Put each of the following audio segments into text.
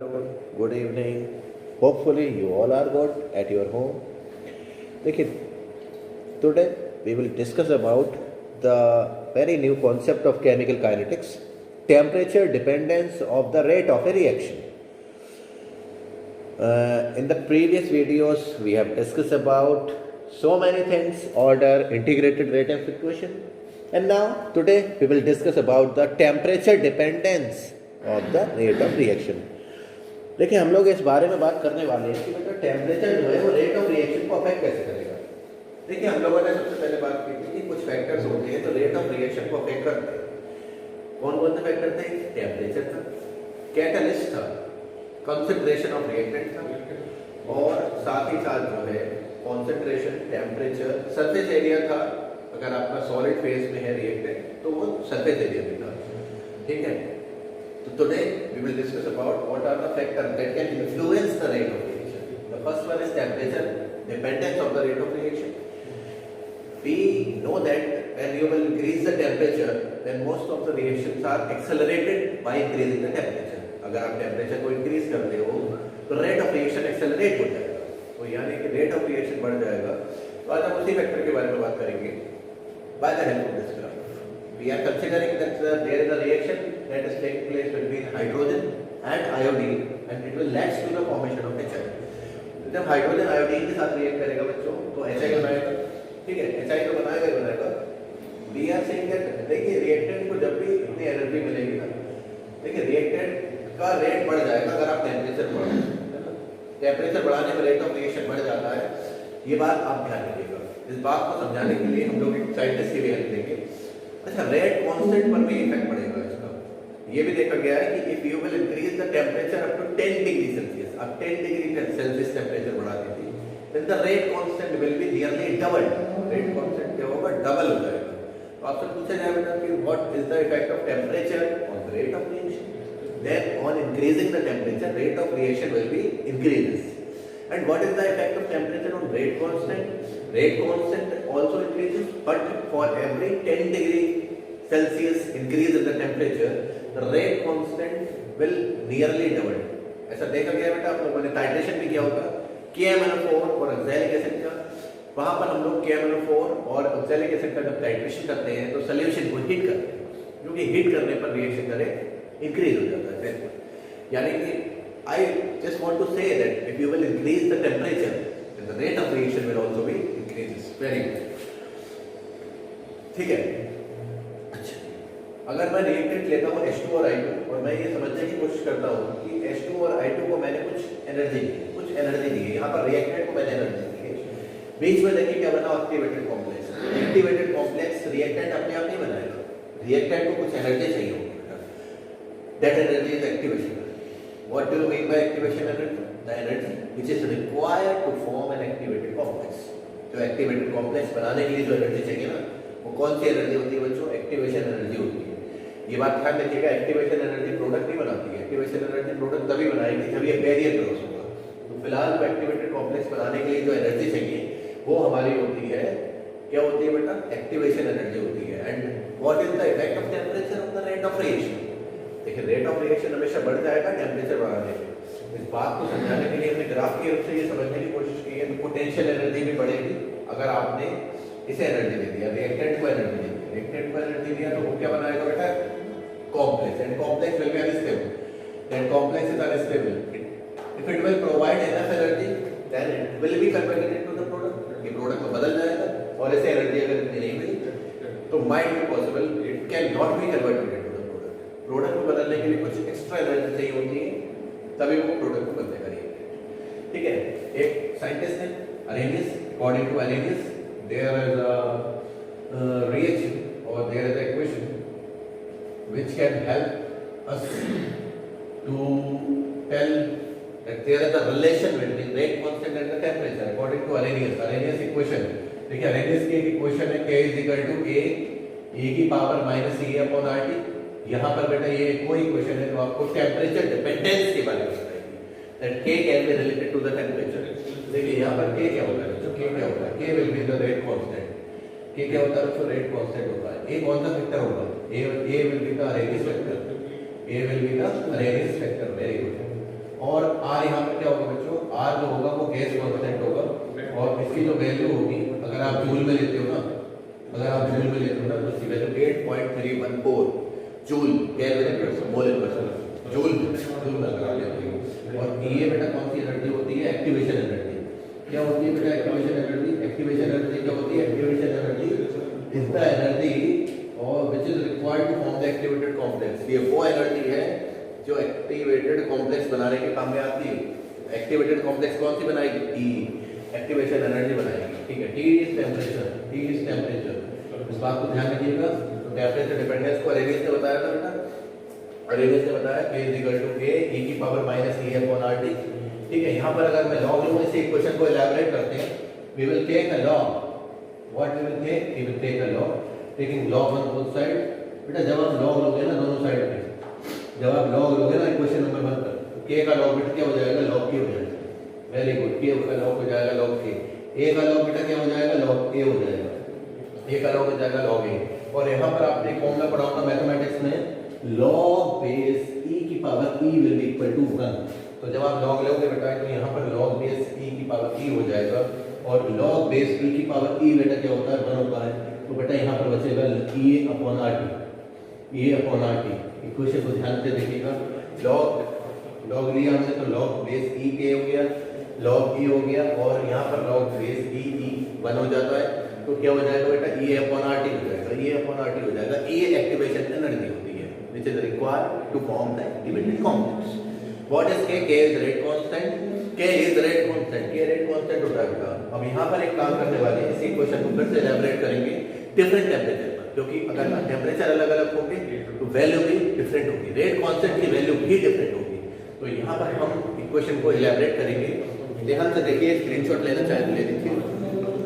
Good evening. Hopefully, you all are good at your home. देखिए, today we will discuss about the very new concept of chemical kinetics, temperature dependence of the rate of a reaction. In the previous videos, we have discussed about so many things, order, integrated rate of equation, and now today we will discuss about the temperature dependence of the rate of reaction. देखिए हम लोग इस बारे में बात करने वाले हैं कि बेटा टेम्परेचर जो है वो रेट ऑफ रिएक्शन को अफेक्ट कैसे करेगा। देखिए हम लोगों ने सबसे पहले बात की थी कि कुछ फैक्टर्स होते हैं तो रेट ऑफ रिएक्शन को अफेक्ट करते हैं। कौन कौन से फैक्टर थे? टेम्परेचर था, कैटलिस्ट था, कंसंट्रेशन ऑफ रिएक्टेंट था और साथ ही साथ जो है कॉन्सेंट्रेशन, टेम्परेचर, सरफेस एरिया था। अगर आपका सॉलिड फेज में है रिएक्टेंट तो वो सरफेस एरिया भी था। ठीक है, so today we will discuss about what are the factors that can influence the rate of reaction. The first one is temperature dependence of the rate of reaction. We know that when you will increase the temperature, then most of the reactions are accelerated by increasing the temperature. अगर आप temperature को increase करते हो तो rate of reaction accelerate हो जाएगा, तो यानी कि रेट ऑफ रिएक्शन बढ़ जाएगा। तो आज हम उसी फैक्टर के बारे में बात करेंगे by the help of this graph. We are considering that there is a reaction that is taking place between hydrogen and iodine and it will lead to the formation of HI. जब hydrogen iodine के साथ react करेगा बच्चों तो HI बनाएगा। ठीक है, HI तो बनाएगा ही बनाएगा। We are saying that देखिए रिएक्टेंट को जब भी इतनी एनर्जी मिलेगी ना, देखिए रिएक्टेंट का रेट बढ़ जाएगा अगर आप टेम्परेचर बढ़ाओ। टेम्परेचर बढ़ाने पर रेट ऑफ रिएक्शन बढ़ जाता है, ये बात आप ध्यान रखिएगा। इस बात को समझाने के लिए हम लोग एक साइंटिस्ट की भी हेल्प लेंगे। अच्छा, रेट कांस्टेंट पर भी इफेक्ट पड़ेगा इसका। ये भी देखा गया है कि if you will increase the temperature up to 10 degree Celsius, अब 10 डिग्री सेल्सियस टेम्परेचर बढ़ा दी थी, then the rate constant will be nearly double. Rate constant क्या होगा? डबल हो जाएगा। तो आपसे पूछा जाएगा कि what is the effect of temperature on the rate of reaction? Then on increasing the temperature rate of reaction will be increases. And what is the effect of temperature on rate constant? Rate constant also increases, but for every 10 degree Celsius increase in the temperature, the rate constant will nearly double. ऐसा देखा गया बेटा, आप लोगों ने titration भी किया होगा KMnO4 और ऑक्सैलिक एसिड का। वहां पर हम लोग KMnO4 और ऑक्सैलिक एसिड का जब टाइट्रेशन करते हैं तो सोल्यूशन को हीट करते हैं, क्योंकि हीट करने पर रिएक्शन का रेट इंक्रीज हो जाता है। यानी कि I just want to say that if you will increase the temperature, then the rate of reaction will also be increases. Very good. ठीक है। अच्छा, अगर मैं रिएक्टेंट लेता हूँ H2 और I2 और मैं ये समझने की कोशिश करता हूँ कि H2 और I2 को मैंने कुछ एनर्जी दी है। यहाँ पर रिएक्टेंट को मैंने एनर्जी दी है। बीच में देखिए क्या बना? Activated complex. Activated complex reactant अपने आप नहीं बनाएगा, रिएक्टेंट को कुछ एनर्जी चाहिए होगी। That energy is activation. What do you mean by activation energy? The energy which is required to form an activated complex. जो activated complex बनाने के लिए जो एनर्जी चाहिए ना, वो कौन सी एनर्जी होती है बच्चों? एक्टिवेशन एनर्जी होती है। ये बात ध्यान रखिएगा, एक्टिवेशन एनर्जी प्रोडक्ट नहीं बनाती है। एक्टिवेशन एनर्जी प्रोडक्ट तभी बनाएगी जब ये बैरियर क्रॉस होगा। तो फिलहाल वो एक्टिवेटेड कॉम्प्लेक्स बनाने के लिए जो एनर्जी चाहिए वो हमारी होती है, क्या होती है बेटा? एक्टिवेशन एनर्जी होती है। And what is the effect of temperature on the rate of reaction? देखिए रेट ऑफ रिएक्शन हमेशा बढ़ जाएगा टेम्परेचर बढ़ाने से। इस बात को समझाने के लिए हमने ग्राफ के रूप से ये समझने की कोशिश की है। तो पोटेंशियल एनर्जी भी बढ़ेगी अगर आपने इसे एनर्जी दे दिया, रिएक्टेंट को एनर्जी दे दिया। रिएक्टेंट को एनर्जी दिया तो वो क्या बनाएगा बेटा? Complex. And complex will be unstable. Then complex is unstable. If it will provide enough energy then it will be converted into the product. ये प्रोडक्ट में बदल जाएगा और ऐसे एनर्जी अगर इतनी नहीं मिली तो might be possible it can not be converted. Product को बदलने के लिए कुछ एक्स्ट्रा एनर्जी चाहिए होती है, तभी वो प्रोडक्ट को बदलेगा। ठीक है, एक साइंटिस्ट है Arrhenius. According to Arrhenius there is a reaction और there is a equation which can help us to tell that there is a relation between rate constant and the temperature according to Arrhenius equation. देखिए Arrhenius की एक equation है K = A की power -A/RT। यहाँ पर बेटा ये कोई इक्वेशन है जो आपको टेम्परेचर डिपेंडेंस के बारे में बताएगी, that K can be related to the temperature. देखिए यहाँ पर K क्या होता है? तो K क्या होता है? K will be the rate constant. K क्या होता है? तो रेट कांस्टेंट होता है। A कौन सा वेक्टर होगा? A will be the Arrhenius vector. A will be the Arrhenius vector. Very good. R यहाँ पर क्या होगा बच्चों, आर जो होगा वो गैस कांस्टेंट होगा और इसकी जो वैल्यू होगी अगर आप जूल में लेते हो ना, अगर आप जूल में लेते हो ना तो इसकी value 8.314 joule Kelvin inverse mole inverse joule में लगा लेते हो। और ये बेटा कौन सी एनर्जी होती है, एक्टिवेशन एनर्जी। क्या होती है बेटा एक्टिवेशन एनर्जी? एक्टिवेशन एनर्जी क्या होती है? Activation energy is the energy और which is required to form the activated complex. ये वो एनर्जी है जो एक्टिवेटेड कॉम्प्लेक्स बनाने के काम में आती है। एक्टिवेटेड कॉम्प्लेक्स कौन सी बनाएगी? ई एक्टिवेशन एनर्जी बनाएगी, ठीक है। T is temperature, T is temperature, इस बात को ध्यान रखिएगा। तो टेंपरेचर डिपेंडेंस को अरेनियस ने बताया था बेटा, अरेनियस ने बताया k = a e की पावर -e/RT, ठीक है। यहाँ पर अगर मैं लॉग लूँ इस इक्वेशन को इलैबोरेट करते हैं, we will take a log, what we will take, we will take a log, taking log on both side. बेटा जब आप लॉग लोगे ना दोनों साइड पे, जब आप लॉग लोगे ना इक्वेशन नंबर 1 पर, k का लॉग बेटा क्या हो जाएगा? लॉग k हो जाएगा। वेरी गुड, k का लॉग हो जाएगा लॉग k, a का लॉग बेटा क्या हो जाएगा? लॉग a हो जाएगा, a का लॉग हो जाएगा लॉग a। और यहाँ पर आपने फॉर्मूला पढ़ा होगा मैथमेटिक्स में, log बेस e की power e will be equal to 1। तो जब आप log लोगे बेटा तो यहाँ पर log बेस e की पावर e हो जाएगा और log बेस e की पावर e बेटा क्या होता है? 1 होता है। तो बेटा यहाँ पर बचेगा e/RT, e/RT। इक्वेशन को ध्यान से देखिएगा, log लिया हमने तो log बेस e k हो गया, log e हो गया और यहाँ पर log बेस e 1 हो जाता है। तो क्या हो जाएगा बेटा? e/RT हो जाएगा, e/RT हो जाएगा। e एक्टिवेशन एनर्जी होती है which is required to form the activated complex. What is K? K is rate constant. K is rate constant. K rate constant होता है बेटा। अब यहाँ पर एक काम करने वाले हैं, इसी क्वेश्चन को फिर से एलैबोरेट करेंगे डिफरेंट टेम्परेचर पर, क्योंकि अगर टेम्परेचर अलग अलग होंगे तो वैल्यू भी डिफरेंट होगी, रेट कांस्टेंट की वैल्यू भी डिफरेंट होगी। तो यहाँ पर हम इक्वेशन को एलैबोरेट करेंगे। ध्यान से देखिए, स्क्रीनशॉट लेना चाहे तो ले लीजिए,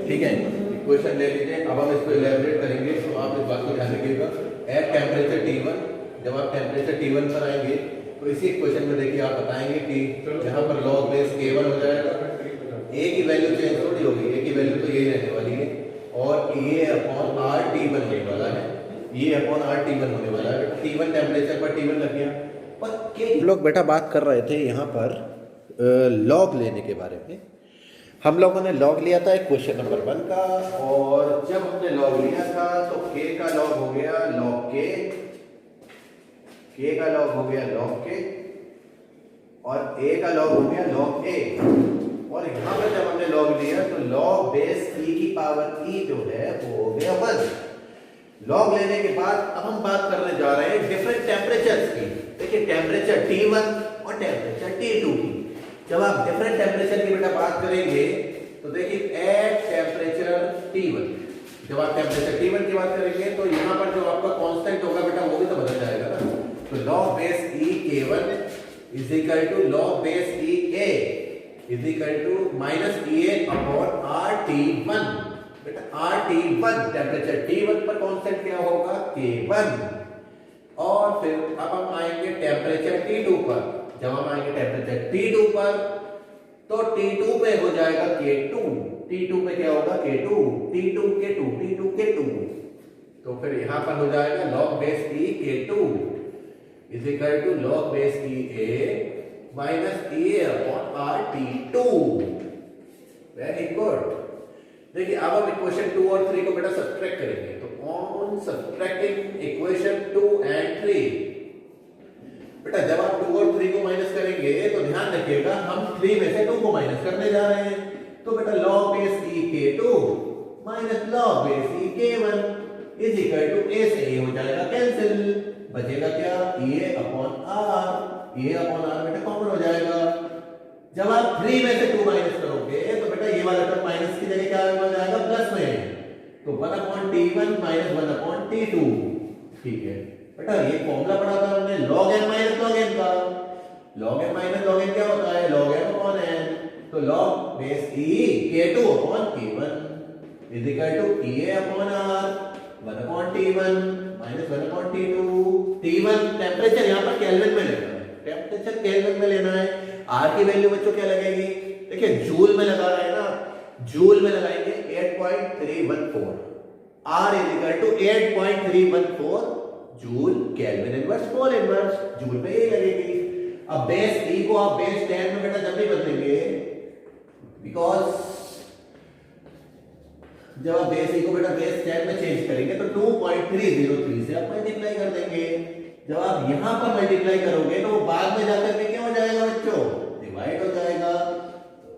ठीक है। इक्वेशन ले लीजिए, अब हम इसको एलैबोरेट करेंगे। तो आप इस बात को ध्यान रखिएगा, एट टेम्परेचर T1, जब आप टेम्परेचर T1 पर आएंगे तो इसी इक्वेशन में देखिए आप बताएंगे कि यहाँ पर log बेस K1 हो जाएगा, a की वैल्यू चेंज थोड़ी होगी, a की वैल्यू तो यही रहने वाली है और a/RT1 होने वाला है, a/RT1 होने वाला है। T1 टेम्परेचर पर T1 लग गया। पर K लोग बेटा बात कर रहे थे यहाँ पर log लेने के बारे में। हम लोगों ने log लिया था क्वेश्चन नंबर 1 का, और जब हमने log लिया था तो k का log हो गया log k का लॉग हो गया log k और a का लॉग हो गया log a। और यहाँ पर जब हमने log लिया तो log बेस e की पावर e जो है वो हो गया 1। log लेने के बाद अब हम बात करने जा रहे हैं डिफरेंट टेम्परेचर्स की। देखिए टेम्परेचर T1 और टेम्परेचर T2 की। जब आप डिफरेंट टेम्परेचर की बेटा बात करेंगे तो देखिए एट टेम्परेचर T1, जब आप टेम्परेचर T1 की बात करेंगे तो यहाँ पर जो आपका कांस्टेंट होगा बेटा वो भी तो बदल जाएगा ना। तो log base e k1 is equal to log base e a is equal to -EA/RT1। बेटा RT1 टेम्परेचर T1 पर कांस्टेंट क्या होगा? K1। और फिर अब हम आएंगे टेम्परेचर T2 पर। जब हम आएंगे टेम्परेचर T2 पर तो T2 पे हो जाएगा K2, T2 पे क्या होगा? K2, T2 K2, T2 K2। तो फिर यहां पर हो जाएगा log base e K2 is equal to log base e a minus EA/RT2। Very good. देखिए अब हम इक्वेशन 2 और 3 को बेटा सब्ट्रैक्ट करेंगे। तो ऑन सब्ट्रैक्टिंग इक्वेशन 2 एंड 3, बेटा जब आप 2 और 3 को माइनस करेंगे तो ध्यान रखिएगा हम 3 में से 2 को माइनस करने जा रहे हैं। तो बेटा log base e k2 minus log base e k1 is equal to a से a हो जाएगा कैंसिल, बचेगा क्या? a/r, a/r बेटा कॉमन हो जाएगा। जब आप 3 में से 2 माइनस करोगे तो बेटा ये वाला टर्म माइनस की जगह क्या हो जाएगा? प्लस में। तो 1/T1 माइनस 1/T2, ठीक है। बेटा ये फॉर्मूला पढ़ा था हमने log n minus log n का। log n minus log n क्या होता है? log m upon n। तो log base e k2 upon k1 is equal to EA/r 1/T1 minus 1/T2। T1 temperature यहाँ पर केल्विन में लेना है, टेम्परेचर केल्विन में लेना है। R की वैल्यू बच्चों क्या लगेगी? देखिए जूल में लगा रहे हैं ना, जूल में लगाएंगे 8.314। R is equal to 8.314 joule Kelvin inverse mole inverse, joule पे ये लगेगी। अब बेस ई को आप बेस 10 में बेटा जब भी बदलेंगे, बिकॉज जब आप बेस ई को बेटा बेस 10 में चेंज करेंगे तो 2.303 से आप मल्टीप्लाई कर देंगे। जब आप यहां पर मल्टीप्लाई करोगे तो वो बाद में जाकर के क्या हो जाएगा बच्चों, डिवाइड हो जाएगा।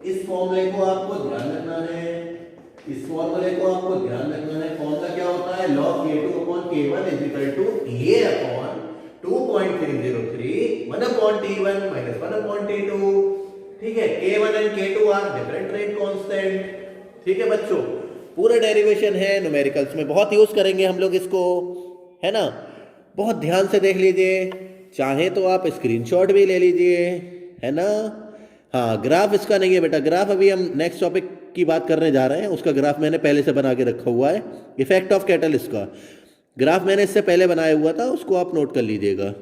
इस फॉर्मूले को आपको ध्यान रखना है, इस फॉर्मूले को आपको ध्यान रखना है। फॉर्मूला क्या होता है, log k2 upon k1 is equal to a upon 2.303 1 upon t1 minus 1 upon t2। ठीक है, k1 and k2 are different rate constant. ठीक है बच्चों, पूरा डेरिवेशन है, न्यूमेरिकल्स में बहुत यूज करेंगे हम लोग इसको, है ना। बहुत ध्यान से देख लीजिए, चाहे तो आप स्क्रीनशॉट भी ले लीजिए, है ना। हाँ, ग्राफ इसका नहीं है बेटा, ग्राफ अभी हम नेक्स्ट टॉपिक की बात करने जा रहे हैं, उसका ग्राफ मैंने पहले से बना के रखा हुआ है। इफेक्ट ऑफ कैटलिस्ट का ग्राफ मैंने इससे पहले बनाया हुआ था, उसको आप नोट कर लीजिएगा।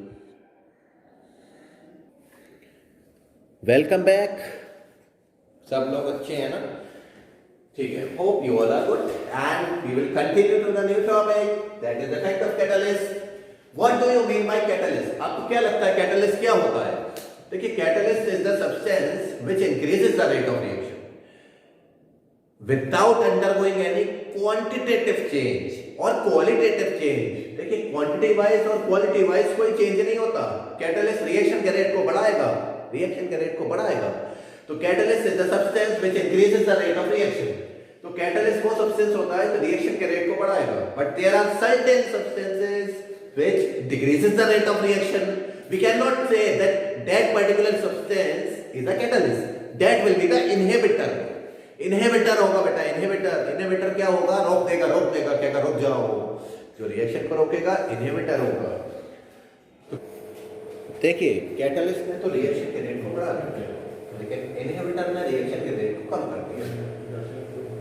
वेलकम बैक, सब लोग अच्छे हैं ना, ठीक है। Hope you all are good and we will continue to the new topic, that is effect of catalyst. What do you mean by catalyst? आपको क्या लगता है कैटलिस्ट क्या होता है? देखिए, catalyst is the substance which increases the rate of reaction without undergoing any quantitative change और qualitative change. देखिए, क्वांटिटी वाइज और क्वालिटी वाइज कोई चेंज नहीं होता। कैटलिस्ट रिएक्शन के रेट को बढ़ाएगा, रिएक्शन के रेट को बढ़ाएगा। तो catalyst is the substance which increases the rate of reaction. तो कैटलिस्ट वो सब्सटेंस होता है जो रिएक्शन के रेट को बढ़ाएगा। But there are certain substances which decreases the rate of reaction. We can not say that particular substance is a catalyst, that will be the inhibitor. Inhibitor होगा बेटा, inhibitor क्या होगा, रोक देगा, क्या रुक जाओ, जो रिएक्शन को रोकेगा इनहिबिटर होगा। तो देखिए, कैटलिस्ट ने तो रिएक्शन के रेट को बढ़ा दिया, लेकिन इनहिबिटर ने रिएक्शन के रेट को कम कर दिया।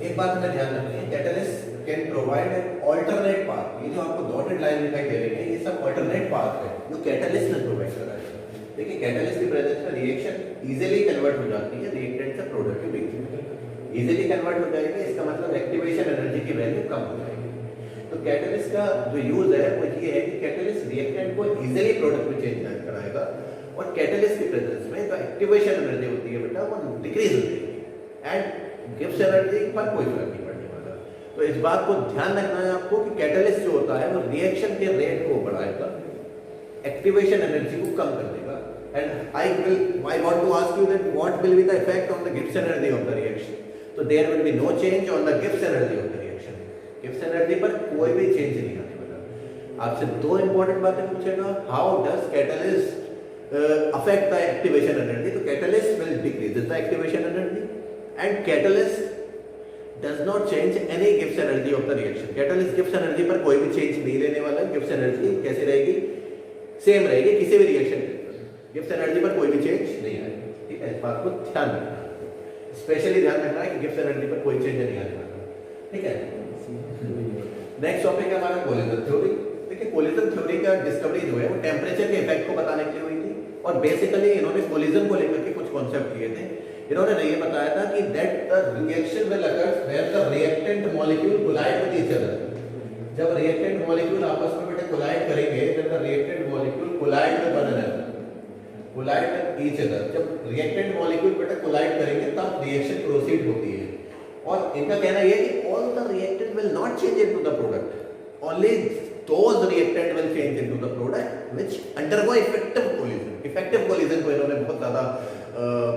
एक बात में ध्यान रखनी है, catalyst can provide an alternate path. ये जो आपको डॉटेड लाइन दिखाई दे रही है, ये सब ऑल्टरनेट पाथ है जो कैटलिस्ट ने प्रोवाइड करा है। देखिए, कैटलिस्ट की प्रेजेंस में रिएक्शन इजीली कन्वर्ट हो जाती है रिएक्टेंट से प्रोडक्ट में, इजीली कन्वर्ट हो जाएगी। इसका मतलब एक्टिवेशन एनर्जी की वैल्यू कम हो जाएगी। तो कैटलिस्ट का जो यूज है वो ये है कि कैटलिस्ट रिएक्टेंट को इजीली प्रोडक्ट में चेंज कराएगा, और कैटलिस्ट की प्रेजेंस में जो एक्टिवेशन एनर्जी होती है बेटा वो डिक्रीज हो जाएगी एंड गिब्स एनर्जी पर कोई फर्क नहीं पड़ने वाला। तो इस बात को ध्यान रखना है आपको कि कैटलिस्ट जो होता है वो रिएक्शन के रेट को बढ़ाएगा, एक्टिवेशन एनर्जी को कम कर देगा। And I want to ask you that what will be the effect on the Gibbs energy of the reaction? So there will be no change on the Gibbs energy of the reaction. Gibbs energy पर कोई भी change नहीं आने वाला। आपसे दो important बातें पूछेगा, how does catalyst affect the activation energy? तो catalyst will decrease the activation energy and catalyst does not change any Gibbs energy of the reaction. Catalyst Gibbs energy पर कोई भी चेंज नहीं लेने वाला। Gibbs energy कैसी रहेगी, सेम रहेगी किसी भी रिएक्शन के। गिब्स एनर्जी पर कोई भी चेंज नहीं आएगा, ठीक है। इस बात को ध्यान रखना, स्पेशली ध्यान रखना है कि गिब्स एनर्जी पर कोई चेंज नहीं आने वाला, ठीक है। नेक्स्ट टॉपिक है हमारा कोलिजन थ्योरी। देखिए, कोलिजन थ्योरी का डिस्कवरी जो है वो टेम्परेचर के इफेक्ट को बताने के लिए हुई थी, और बेसिकली इन्होंने कोलिजन को लेकर के कुछ कॉन्सेप्ट दिए थे। इन्होंने ये बताया था कि that the reaction will occurs when the reactant molecule collide with each other. जब रिएक्टेंट मॉलिक्यूल आपस में बेटा कोलाइड करेंगे, then the reactant molecule collide with one another, collide with each other. जब रिएक्टेंट मॉलिक्यूल बेटा कोलाइड करेंगे तब reaction proceed होती है। और इनका कहना यह है कि all the reactant will not change into the product, only those reactant will change into the product which undergo effective collision. Effective collision को इन्होंने बहुत ज़्यादा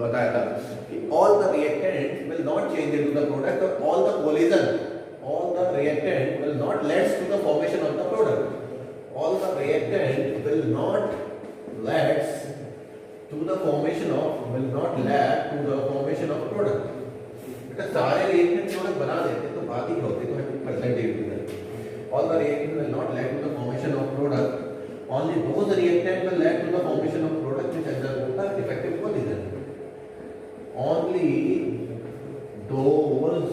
बताया था कि all the reactant will not change into the product, or all the reactant will not lead to the formation of the product. All the reactant will not lead to the formation of product. बेटा सारे reactant product बना देते तो बात ही होती, तो percentage all the reactant will not lead to the formation of product, only those reactant will lead to the formation of product which undergo the effective collision. Only those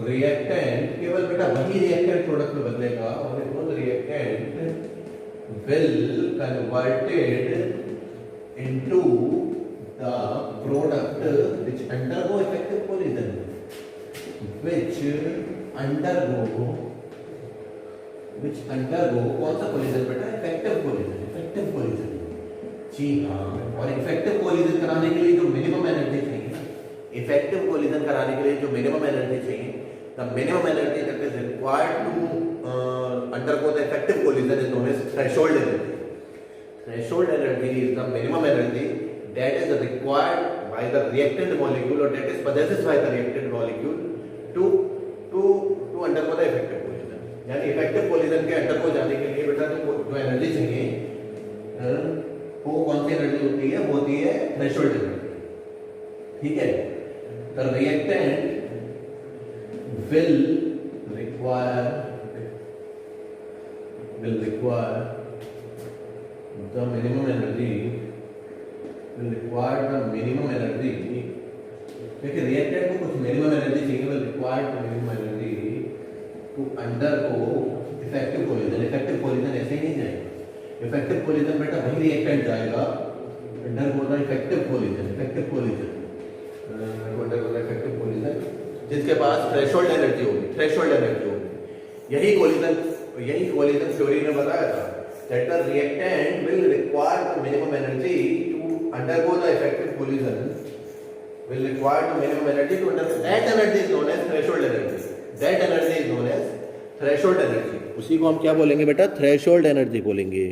reactant, केवल बेटा वही reactant product में बदलेगा, only those reactant will converted into the product which undergo effective collision, which undergo कौन सा collision बेटा, effective collision. जी हाँ, और इफेक्टिव कोलिजन कराने के लिए जो मिनिमम एनर्जी चाहिए ना, इफेक्टिव कोलिजन कराने के लिए जो मिनिमम एनर्जी चाहिए, the minimum energy that is required to undergo the effective collision is known as threshold energy. Threshold energy is the minimum energy that is required by the reactant molecule or that is possessed by the reactant molecule to undergo the effective collision. यानी effective collision के under को जाने के लिए बेटा जो energy चाहिए वो कौन सी एनर्जी होती है? वो होती है थ्रेशोल्ड एनर्जी. ठीक है, the reactant will require the minimum energy देखिए रिएक्टेंट को कुछ मिनिमम एनर्जी चाहिए, will require the minimum energy to undergo effective collision. Effective collision ऐसे ही नहीं जाएगा. इफेक्टिव कोलिजन बेटा वही रिएक्टेंट जाएगा undergo the effective collision जिसके पास थ्रेशोल्ड एनर्जी होगी. यही कोलिजन थ्योरी ने बताया था that the reactant will require the minimum energy to undergo the effective collision. That energy is known as threshold energy. उसी को हम क्या बोलेंगे बेटा? थ्रेशोल्ड एनर्जी बोलेंगे.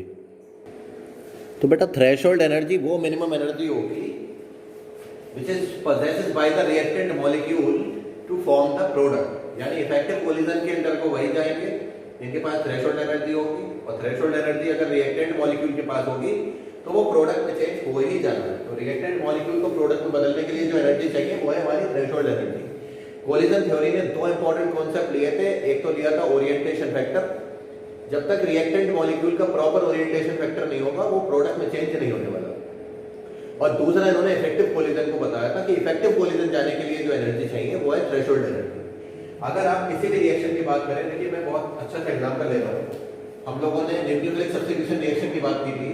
तो बेटा थ्रेशोल्ड एनर्जी वो मिनिमम एनर्जी होगी which is possessed by the reactant molecule to form the product. यानी इफेक्टिव कोलिजन के अंदर को वही जाएंगे इनके पास थ्रेशोल्ड एनर्जी होगी, और थ्रेशोल्ड एनर्जी अगर रिएक्टेंट मॉलिक्यूल के पास होगी तो वो प्रोडक्ट में चेंज हो ही जाना है. तो रिएक्टेंट मॉलिक्यूल को प्रोडक्ट में बदलने के लिए जो एनर्जी चाहिए वो है हमारी थ्रेशोल्ड एनर्जी. कोलिजन थ्योरी ने दो इंपॉर्टेंट कॉन्सेप्ट लिए थे. एक तो लिया था ओरिएंटेशन फैक्टर. जब तक रिएक्टेंट मॉलिक्यूल का प्रॉपर ओरिएंटेशन फैक्टर नहीं होगा वो प्रोडक्ट में चेंज नहीं होने वाला. और दूसरा इन्होंने इफेक्टिव कोलिजन को बताया था कि इफेक्टिव कोलिजन जाने के लिए जो एनर्जी चाहिए वो है थ्रेशोल्ड एनर्जी. अगर आप किसी भी रिएक्शन की बात करें, देखिए मैं बहुत अच्छा सा एग्जांपल ले रहा हूँ. हम लोगों ने न्यूक्लियोफिलिक सब्स्टिट्यूशन रिएक्शन की बात की थी.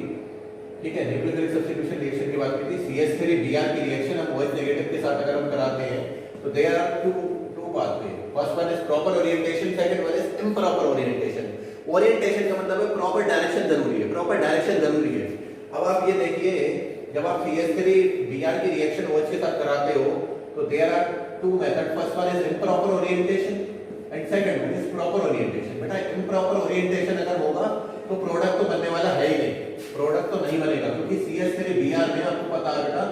ठीक है, न्यूक्लियोफिलिक सब्स्टिट्यूशन रिएक्शन की बात की थी. CH3Br की रिएक्शन हम OH नेगेटिव के साथ अगर हम कराते हैं तो there are two pathway. First one is proper orientation, second one is improper orientation. Orientation का मतलब है प्रॉपर डायरेक्शन जरूरी है. अब आप ये देखिए, जब आप CH3Br की रिएक्शन OH के साथ कराते हो तो there are two method. First one is improper orientation and second one is proper orientation. बेटा improper orientation अगर होगा तो प्रोडक्ट तो बनने वाला है ही नहीं. प्रोडक्ट तो नहीं बनेगा क्योंकि CH3Br में आपको पता है बेटा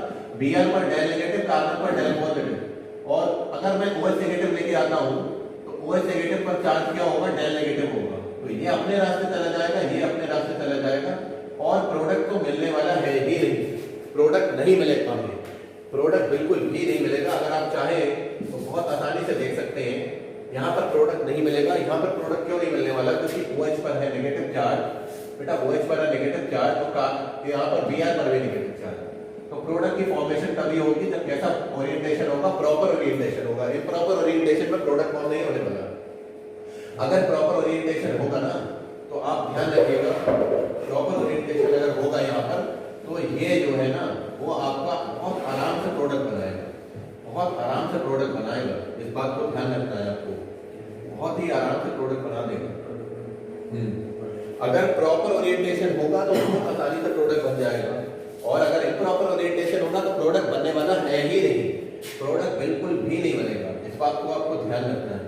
Br पर डेल नेगेटिव, कार्बन पर डेल पॉजिटिव. और अगर मैं OH नेगेटिव लेके आता हूँ तो OH नेगेटिव पर चार्ज क्या होगा? डेल नेगेटिव होगा. तो ये अपने रास्ते चला जाएगा, ये अपने रास्ते चला जाएगा, और प्रोडक्ट तो मिलने वाला है ही नहीं. प्रोडक्ट नहीं मिलेगा हमें, प्रोडक्ट बिल्कुल भी नहीं मिलेगा. अगर आप चाहें तो बहुत आसानी से देख सकते हैं, यहाँ पर प्रोडक्ट नहीं मिलेगा. यहाँ पर प्रोडक्ट क्यों नहीं मिलने वाला? क्योंकि OH पर है नेगेटिव चार्ज. बेटा OH पर है नेगेटिव चार्ज, तो यहाँ पर Br पर भी नेगेटिव चार्ज. तो प्रोडक्ट की फॉर्मेशन तभी होगी जब कैसा ओरिएंटेशन होगा? प्रॉपर ओरिएंटेशन होगा. इम्प्रॉपर ओरिएंटेशन में प्रोडक्ट फॉर्म नहीं होने वाला. अगर प्रॉपर ओरिएंटेशन होगा ना तो आप ध्यान रखिएगा, प्रॉपर ओरिएंटेशन अगर होगा यहाँ पर तो ये जो है ना वो आपका बहुत आराम से प्रोडक्ट बनाएगा. इस बात को ध्यान रखना है आपको, बहुत ही आराम से प्रोडक्ट बना देगा. अगर प्रॉपर ओरिएंटेशन होगा तो बहुत आसानी से प्रोडक्ट बन जाएगा, और अगर इम्प्रॉपर ओरिएंटेशन होगा तो प्रोडक्ट बनने वाला है ही नहीं. प्रोडक्ट बिल्कुल भी नहीं बनेगा. इस बात को आपको ध्यान रखना है.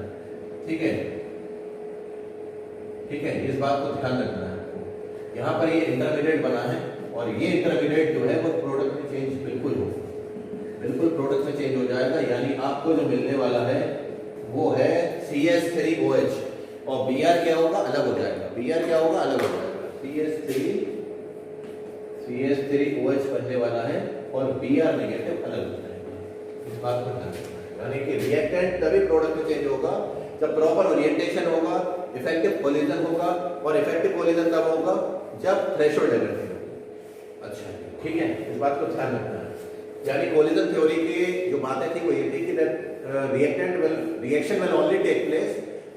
ठीक है, इस बात को ध्यान रखना है आपको. यहाँ पर ये इंटरमीडिएट बना है और ये इंटरमीडिएट जो है वो प्रोडक्ट में चेंज बिल्कुल प्रोडक्ट में चेंज हो जाएगा. यानी आपको जो मिलने वाला है वो है CH3OH, और Br क्या होगा? अलग हो जाएगा. CH3OH बनने वाला है और Br नेगेटिव अलग हो जाएगा. इस बात को ध्यान रखना है. यानी कि रिएक्टेंट तभी प्रोडक्ट में चेंज होगा जब प्रॉपर ओरिएंटेशन होगा, इफेक्टिव कोलिजन होगा, और इफेक्टिव कोलिजन कब होगा? जब थ्रेशोल्ड एनर्जी होगी. अच्छा, ठीक है, इस बात को ध्यान रखना है. यानी कोलिजन थ्योरी की जो बातें थी वो ये थी कि reaction will only take place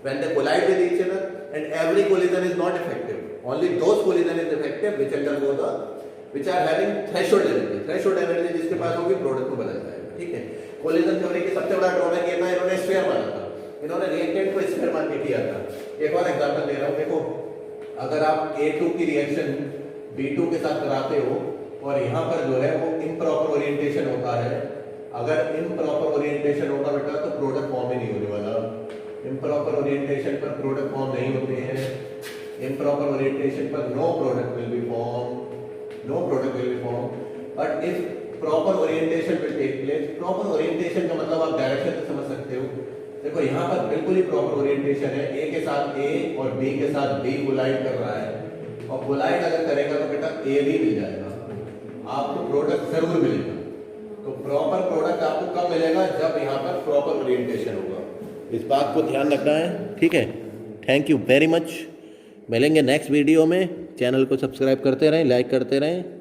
when they collide with each other and every collision is not effective. Only those collision is effective which are having threshold energy. Threshold energy जिसके पास होगी प्रोडक्ट में बदल जाएगा. ठीक है, कोलिजन थ्योरी की सबसे बड़ा ड्रॉबैक ये था, इन्होंने स्फीयर माना था. इन्होंने रिएक्टेंट को स्फीयर मान के किया था. एक और एग्जांपल दे रहा हूँ. देखो, अगर आप A2 की रिएक्शन B2 के साथ कराते हो और यहाँ पर जो है वो इम्प्रॉपर ओरिएंटेशन होता है। अगर इम्प्रॉपर ओरिएंटेशन होगा बेटा तो प्रोडक्ट फॉर्म ही नहीं होने वाला। इम्प्रॉपर ओरिएंटेशन पर प्रोडक्ट फॉर्म नहीं होते हैं। इम्प्रॉपर ओरिएंटेशन पर no product will be form, no product will be form. But if proper orientation will take place, proper orientation का मतलब आप डायरेक्शन से समझ सकते हो। देखो यहाँ पर बिल्कुल ही प्रॉपर ओरिएंटेशन है, ए के साथ ए और बी के साथ बी कोलाइड कर रहा है, और कोलाइड अगर करेगा तो बेटा ए भी मिल जाएगा, आपको प्रोडक्ट जरूर मिलेगा। तो प्रॉपर प्रोडक्ट आपको कब मिलेगा? जब यहाँ पर प्रॉपर ओरिएंटेशन होगा। इस बात को ध्यान रखना है, ठीक है। Thank you very much. मिलेंगे नेक्स्ट वीडियो में। चैनल को सब्सक्राइब करते रहें, लाइक करते रहें।